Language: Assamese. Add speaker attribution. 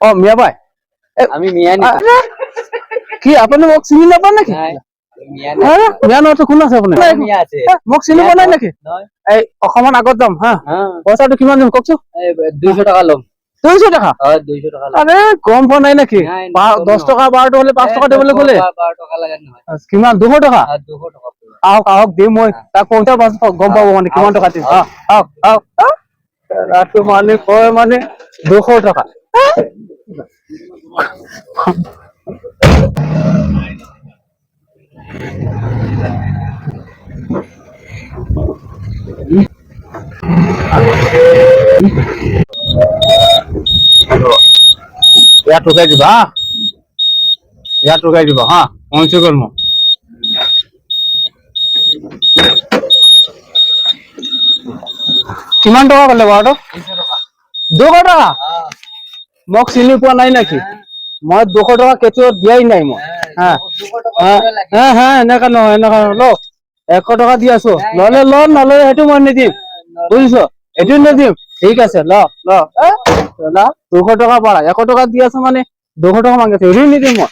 Speaker 1: অ মিয়া ভাই
Speaker 2: আমি মিয়া নি
Speaker 1: কি আপুনি মোক চিনি নাপায় নেকি
Speaker 2: মিয়া
Speaker 1: মিয়া নহয়তো কোন আছে আপুনি
Speaker 2: মিয়া আছে
Speaker 1: মোক চিনি পোৱা নাই নেকি এই অকমান আগত যাম হা পইচাটো কিমান দিম কওকচোন
Speaker 2: 200 টাকা লম
Speaker 1: 200 টাকা
Speaker 2: 200 টাকা
Speaker 1: আরে কম পোৱা নাই নেকি 10 টাকা 12 হলে 5 টাকা দিবলৈ ক'লে
Speaker 2: 12 টাকা লাগে নহয়
Speaker 1: কিমান 200 টাকা
Speaker 2: 200 টাকা
Speaker 1: আহক আহক দিম মই তাক পইচা গম পাব মানে কিমান টকা দিম আহক আহক ৰাতি মানে কয় মানে 200 টাকা ইয়াত ঠকাই দিবা ইয়াত ঠকাই দিবা হা পৌঁছে গ'ল মই কিমান টকা ক'লে বাৰু 200 টাকা মোক চিনি পোৱা নাই নেকি মই 200 টাকা কেতিয়াও দিয়াই নাই মই এনেকা নহয় ল 100 টাকা দি আছো ললে ল নললে সেইটো মই নিদিম বুজিছো এইটো নিদিম ঠিক আছে ল 200 টাকা পাৰা 100 টাকা দি আছো মানে 200 টাকা মাগিছে হেৰি নিদিম মই